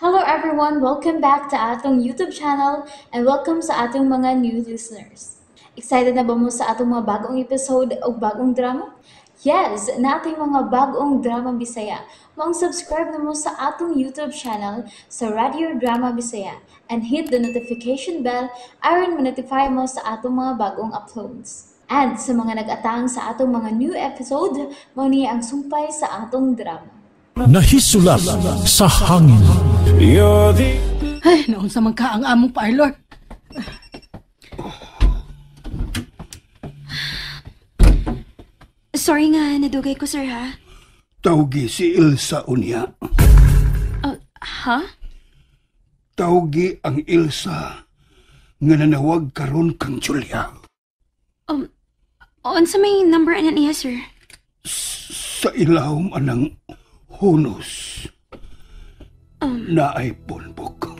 Hello everyone, welcome back to atong YouTube channel and welcome sa atong mga new listeners. Excited na ba mo sa atong mga bagong episode o bagong drama? Yes, na ating mga bagong drama Bisaya. Mag-subscribe na mo sa atong YouTube channel sa Radio Drama Bisaya and hit the notification bell aron ma-notify mo sa atong mga bagong uploads. And sa mga nag-atang sa atong mga new episode, mao niya ang sumpay sa atong drama. Nahisulat sa hangin. Ay, naunsa man ka ang among parlor. Sorry nga, nadugay ko, sir, ha? Tawgi si Ilsa unya. Ha? Tawgi ang Ilsa nga nanawag karon kang Julia. On sa may number anan niya, sir? Sa ilawom anang hunos na ay punbok.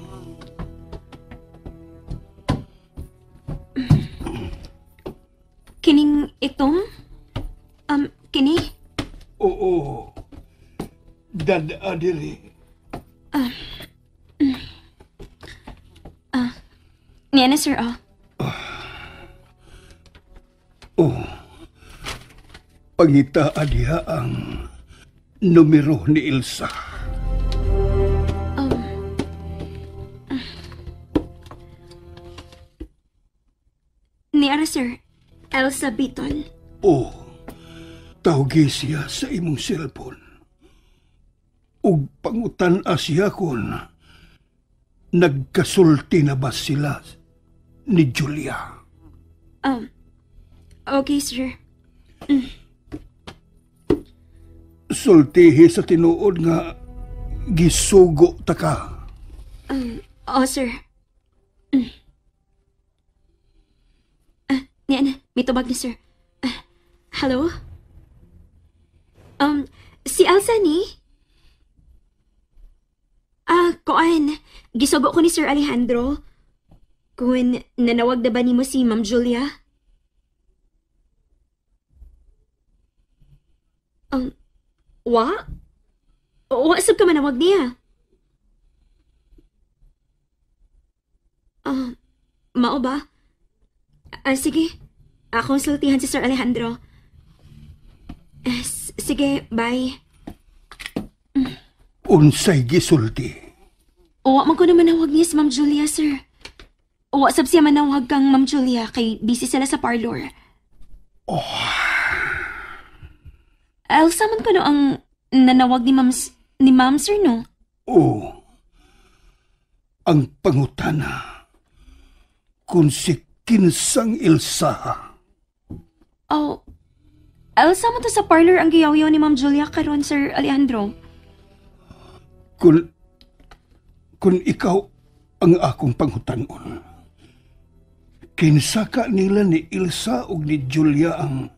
Kining itong? Kini? Oo. Dada diri. Niya na, sir, oh. Oh. Pangita adiha ang numero ni Ilsa. Niya na, sir. Elsa Beaton. Oh. Tawgi siya sa imong cellphone. Ug pangutan siya kon nagkasulti na ba sila ni Julia? Okay, sir. Sultihi sa tinuod nga gisugo ta ka. Oh, sir. Niya na, may tubag ni, sir. Hello? Si Elsa ni? Koan, gisugo ko ni Sir Alejandro. Kung nanawag na ba ni mo si Ma'am Julia? Wa? Wa sab ka manawag niya? Mao ba? Sige. Akong sultihan si Sir Alejandro. Sige, bye. Unsay gisulti? Wa man ko naman nawag niya si Ma'am Julia, sir. Wa sab siya manawag kang Ma'am Julia kay busy sila sa parlor. Elsa man ko no ang nanawag ni Ma'am, sir, no? Oo. Ang pangutana kung si kinsang Ilsa. Oh, Elsa man to sa parlor ang giyaw-yaw ni Ma'am Julia karon, Sir Alejandro. Kung ikaw ang akong pangutanon, kinsa ka nila ni Ilsa ug ni Julia ang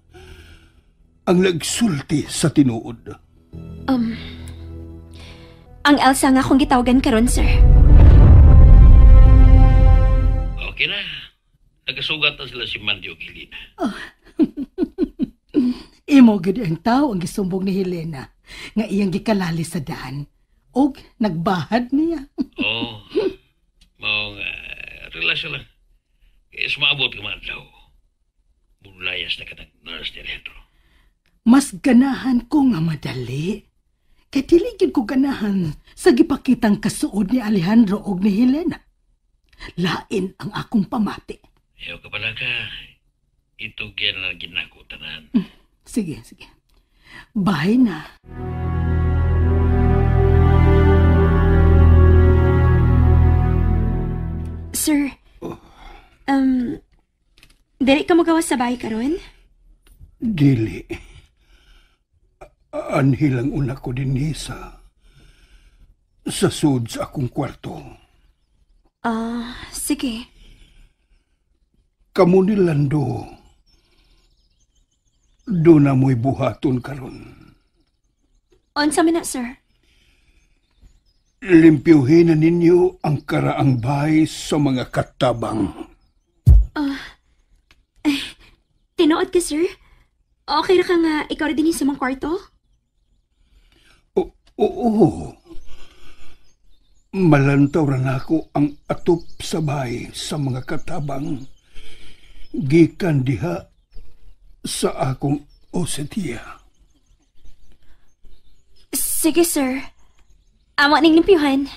nagsulti sa tinuod? Ang Elsa nga akong gitawagan karon, sir. Okay na. Nagasugat na sila si Mandy o Helena. Imo gid ang tao ang gisumbong ni Helena nga iyang gikalali sa daan og nagbahad niya. Oo. Mao nga, relasyon lang. Kaya sumabot ka man daw. Bulayas na ka ng nurse ni Alejandro. Mas ganahan ko nga madali. Kay dili gid ko ganahan sa gipakitang kasuod ni Alejandro og ni Helena. Lain ang akong pamati. Ayaw ka pala ka. Ito yan ang ginako tanan. Sige. Bye na. Sir, dili ka magawas sa bahay karon? Dili. Anhilang una ko din sa sud sa akong kwarto. Sige. Kamu ni Lando, do na mo'y buhaton karon. Unsa man na, sir? Limpyuhin na ninyo ang karaang bahay sa mga katabang. Tinuod ka, sir? Okay ra ka nga ikaw rin din sa mga kwarto? Oo. Malantaw na ako ang atop sa bahay sa mga katabang gikan diha sa akong osetiya. Sige, sir. Amo ning limpyuhan.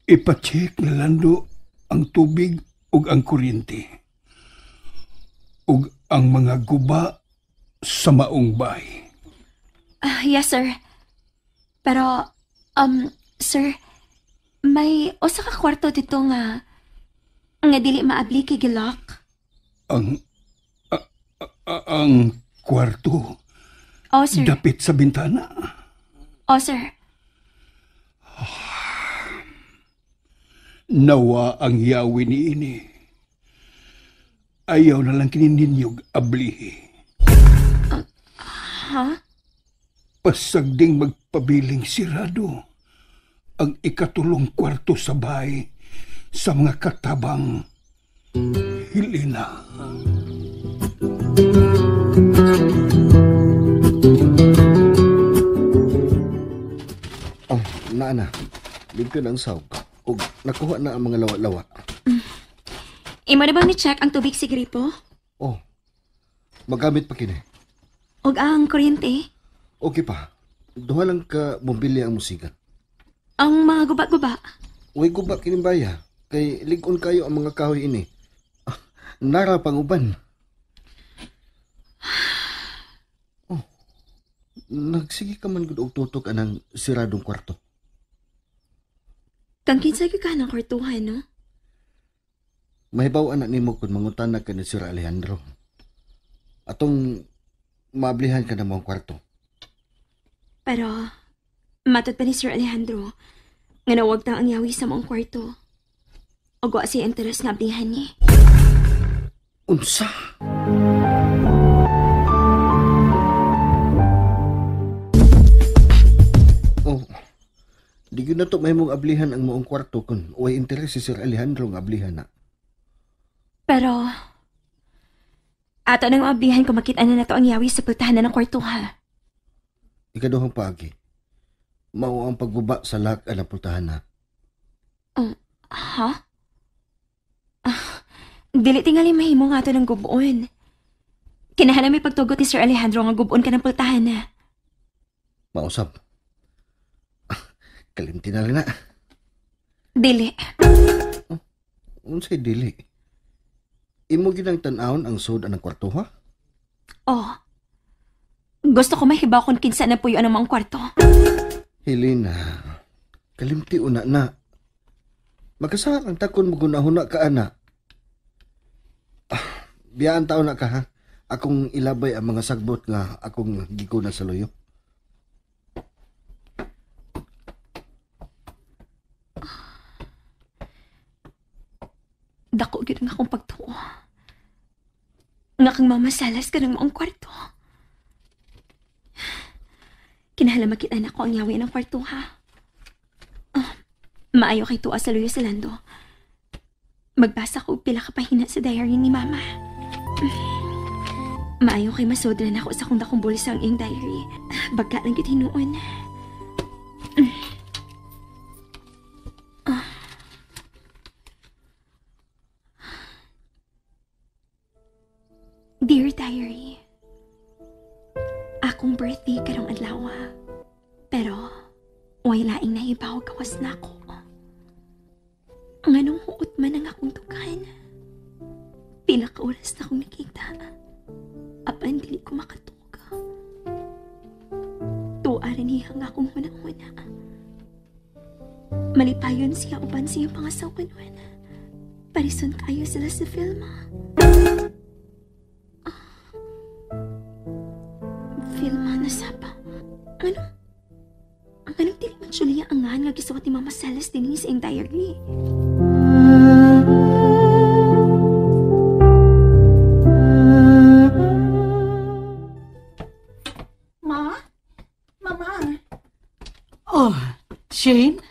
Ipacheck na lando ang tubig ug ang kuryente ug ang mga guba sa maong bahay. Yes, sir. Pero, sir, may usa ka kwarto dito nga dili maabli kay gilak. Ang kwarto Oh, sir. dapit sa bintana. Oh, sir. Nawa ang yawi ni ini. Ayaw na lang kinininyog ablihi. Ha? Pasagding magpabiling sirado ang ikatulong kwarto sa bahay sa mga katabang Helena. Oh, naana. Limpyo na ang sawg. Ug nakuha na ang mga lawa-lawa. Imo na bang ni-check ang tubig sa gripo? Oh, magamit pa kini. Og ang kuryente? Okay pa. Duha lang ka bumbilya ang musika. Ang mga guba-guba? Uy, guba kinimbaya. Kay ligon kayo ang mga kahoy ini. Nara panguban. Oh, nagsige ka man gud og tutok anang siradong kwarto. Kang kinsa ka ng kwartuhan, no? Mahibaw anak nimo kung mangutana ka ni Sir Alejandro. Atong maablihan ka na mong kwarto. Pero, matot pa ni Sir Alejandro nga nawag ta ang yawi sa mong kwarto. O wa siya interes nga ablihan ni. Unsa? Oh, di yun na to may mong ablihan ang moong kwarto kung way interes si Sir Alejandro nga ablihan na. Pero, ato nang ablihan kung makita na nato ang yawi sa pultahan na ng kwarto, ha? Ikaduhang paagi. Mao ang pagbaba sa lak na pultahan na. Ha? Dili tingali mahimo nga ato ng gubuon. Kinahanglan may pagtugot ni Sir Alejandro nga gubuon ka ng pultahan na. Mausap. Kalimti na rin na. Dili. Unsay dili? Imo ginang tan-awon ang sud ng kwarto, ha? Oh. Gusto ko mahibaw kung kinsa na puyo ang mga kwarto. Helena, kalimti una na. Magkasakang takon mo gunahuna ka, ana. Biyaan taon na ka, ha? Akong ilabay ang mga sagbot nga akong giguna sa loyo. Dako gyud nga akong pagtuo. Nga kang mamasalas ka ng maong kwarto. Kinahanglan makita na ko ang yawi ng kwarto, ha? Maayo kay tuwa sa luyo sa lando. Magbasa ko pila ka pahina sa diary ni Mama. Maayo kay masodra na ako sa kung dakong bulis ang iyong diary. Bagka lang gyud hinuon. Dear Diary, akong birthday karong adlaw, pero way laing nahibaw gawas na ako. Nganong huot man ang akong tugan. Pila ka oras na akong nakita. Apan dili ko makatuga. Tuaran niya ang akong hunang-huna. Malipayon siya upan siya pangasawan. Parison kayo sila sa filma. Filma na sapa. Ano? Ang anong dili man Julia ang nga gisawat ni Mama Celes din sa iyong diary. Mama? Oh, Shane?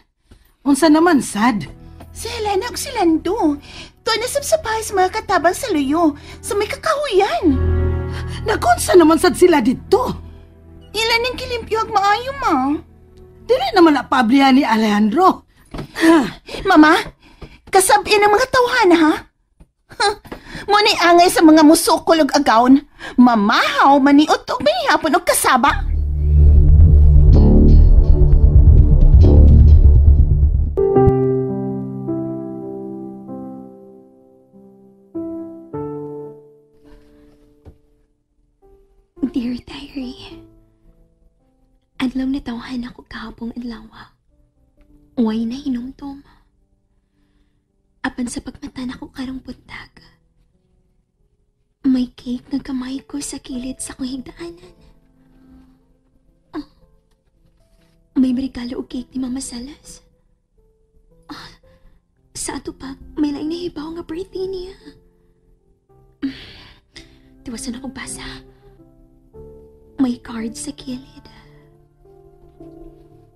Unsa naman, sad? Si Helena og si Lando. Doon na sa bahay sa mga katabang sa luyo. Sa may kakahuyan. Nakunsa naman sad sila dito? Ilan ang kilimpyo ag maayo, ma? Dili naman napablihan ni Alejandro. Mama, kasabi ng mga tawhana, ha? Muna angay sa mga musukol ug agawon. Mamahaw, maniot o manihapon o kasaba. Dear Diary, adlaw na tawhan ako kahapong adlaw. Uway na hinumtom. Apan sa pagmatan ako karong buntag. May cake nga kamay ko sa kilid sa kong higdaanan. Oh, may regalo o cake ni Mama Salas. Oh, sa ato pa, may laing nahibaw nga birthday niya. Tiwasan ako basa. May card sa kilid.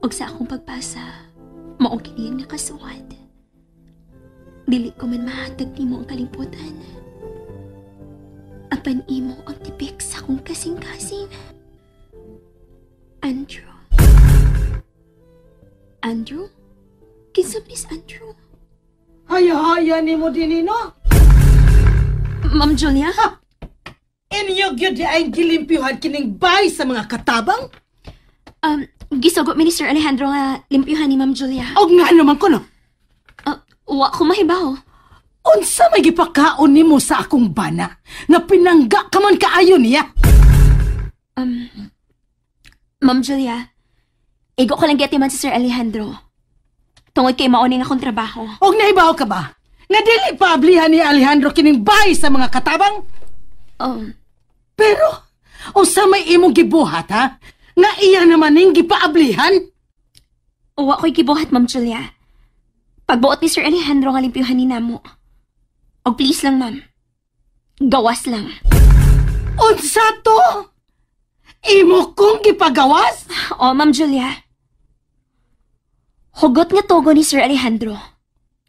Og sa akong pagbasa, mao kiniyang nakasuwad. Dili ko man mahatag nimo ang kalibutan. Apan imo ang tipik sa akong kasing-kasing. Andrew. Andrew? Kinsa man is Andrew? Haya-haya ni mo din, no? Ma'am Julia? Inyo gyud di ay gilimpyuhan kining bay sa mga katabang? Gisugot mi ni Sir Alejandro nga limpyuhan ni Ma'am Julia. Og nga naman ko, no? Wa ko mahibaw. Unsa may gipakaon nimo sa akong bana nga pinangga ka man kaayo niya? Ma'am Julia, igo ko lang man si Sir Alejandro. Tungod kay maoning akong trabaho. Og nahibaw ka ba? Nga dili pablihan ni Alejandro kining bay sa mga katabang? Pero, unsa may imong gibuhat, ha? Nga iya naman ning gipaablihan? Wa ko'y gibuhat, Ma'am Julia. Pagbuot ni Sir Alejandro nga limpyuhan ni namo. Og please lang, ma'am. Gawas lang. Unsa to? Imo kong gipagawas? O, Ma'am Julia. Hugot nga togo ni Sir Alejandro.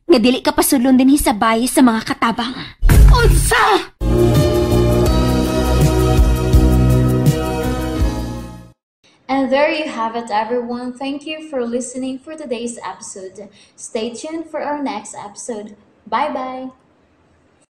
Nga dili ka pasulon din sa bayi sa mga katabang. Unsa? And there you have it, everyone. Thank you for listening for today's episode. Stay tuned for our next episode. Bye-bye.